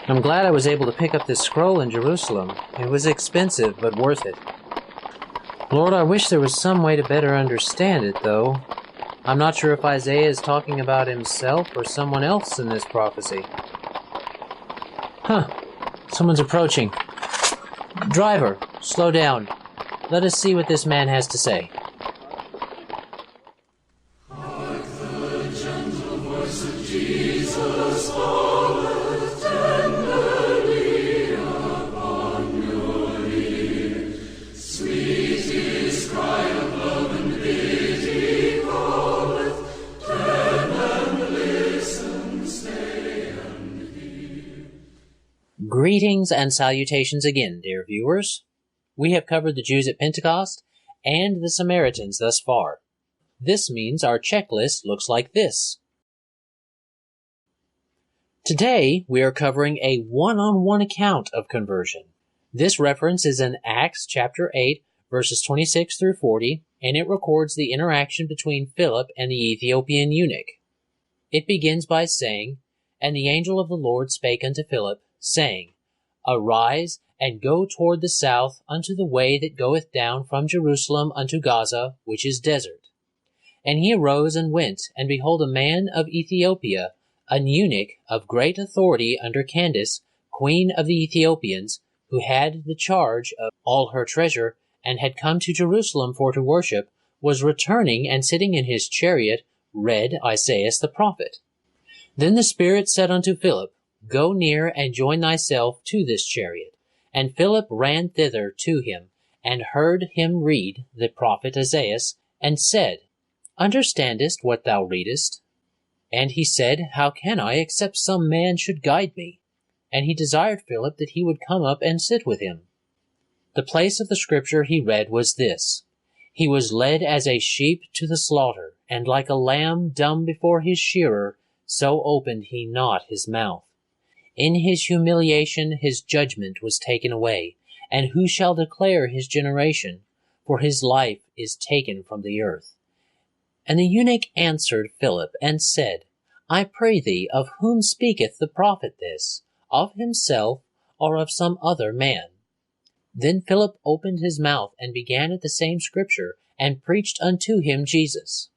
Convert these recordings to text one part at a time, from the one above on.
I'm glad I was able to pick up this scroll in Jerusalem. It was expensive, but worth it. Lord, I wish there was some way to better understand it, though. I'm not sure if Isaiah is talking about himself or someone else in this prophecy. Someone's approaching. Driver, slow down. Let us see what this man has to say. Like the gentle voice of Jesus falleth tenderly upon your ear. Sweet his cry of love and pity calleth. Turn and listen, stay and hear. Greetings and salutations again, dear viewers. We have covered the Jews at Pentecost and the Samaritans thus far. This means our checklist looks like this. Today, we are covering a one-on-one account of conversion. This reference is in Acts chapter 8, verses 26 through 40, and it records the interaction between Philip and the Ethiopian eunuch. It begins by saying, "And the angel of the Lord spake unto Philip, saying, Arise, and go toward the south unto the way that goeth down from Jerusalem unto Gaza, which is desert. And he arose and went, and behold, a man of Ethiopia, an eunuch of great authority under Candace, queen of the Ethiopians, who had the charge of all her treasure, and had come to Jerusalem for to worship, was returning, and sitting in his chariot, read Isaiah the prophet. Then the Spirit said unto Philip, Go near and join thyself to this chariot. And Philip ran thither to him, and heard him read the prophet Isaiah, and said, Understandest what thou readest? And he said, How can I, except some man should guide me? And he desired Philip that he would come up and sit with him. The place of the scripture he read was this: He was led as a sheep to the slaughter, and like a lamb dumb before his shearer, so opened he not his mouth. In his humiliation his judgment was taken away, and who shall declare his generation? For his life is taken from the earth. And the eunuch answered Philip, and said, I pray thee, of whom speaketh the prophet this? Of himself, or of some other man? Then Philip opened his mouth, and began at the same scripture, and preached unto him Jesus.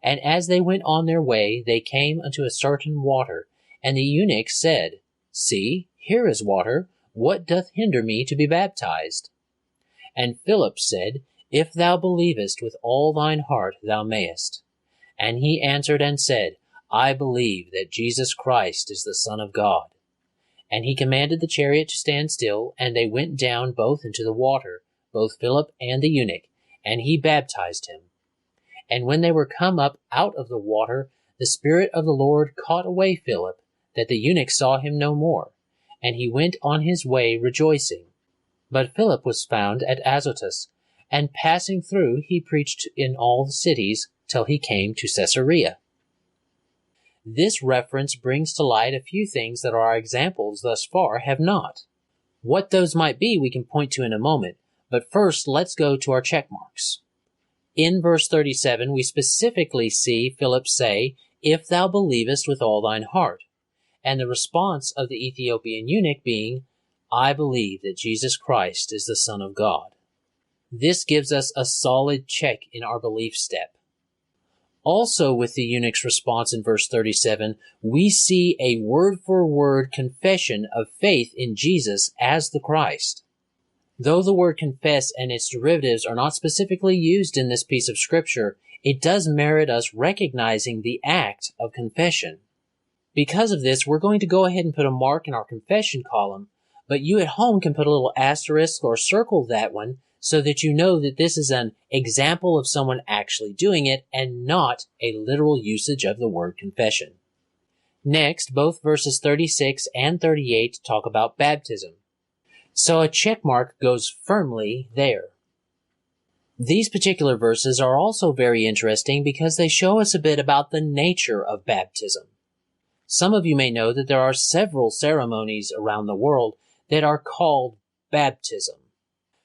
And as they went on their way, they came unto a certain water, and the eunuch said, See, here is water. What doth hinder me to be baptized? And Philip said, If thou believest with all thine heart, thou mayest. And he answered and said, I believe that Jesus Christ is the Son of God. And he commanded the chariot to stand still, and they went down both into the water, both Philip and the eunuch, and he baptized him. And when they were come up out of the water, the Spirit of the Lord caught away Philip, that the eunuch saw him no more, and he went on his way rejoicing. But Philip was found at Azotus, and passing through he preached in all the cities till he came to Caesarea. This reference brings to light a few things that our examples thus far have not. What those might be we can point to in a moment, but first let's go to our check marks. In verse 37 we specifically see Philip say, If thou believest with all thine heart, and the response of the Ethiopian eunuch being, I believe that Jesus Christ is the Son of God. This gives us a solid check in our belief step. Also with the eunuch's response in verse 37, we see a word-for-word confession of faith in Jesus as the Christ. Though the word confess and its derivatives are not specifically used in this piece of scripture, it does merit us recognizing the act of confession. Because of this, we're going to go ahead and put a mark in our confession column, but you at home can put a little asterisk or circle that one so that you know that this is an example of someone actually doing it and not a literal usage of the word confession. Next, both verses 36 and 38 talk about baptism. So a check mark goes firmly there. These particular verses are also very interesting because they show us a bit about the nature of baptism. Some of you may know that there are several ceremonies around the world that are called baptism.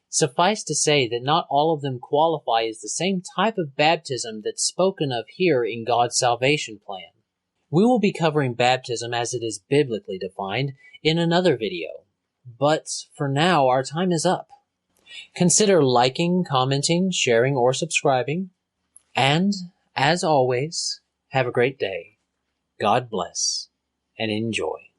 Suffice to say that not all of them qualify as the same type of baptism that's spoken of here in God's salvation plan. We will be covering baptism as it is biblically defined in another video. But for now, our time is up. Consider liking, commenting, sharing, or subscribing. And, as always, have a great day. God bless and enjoy.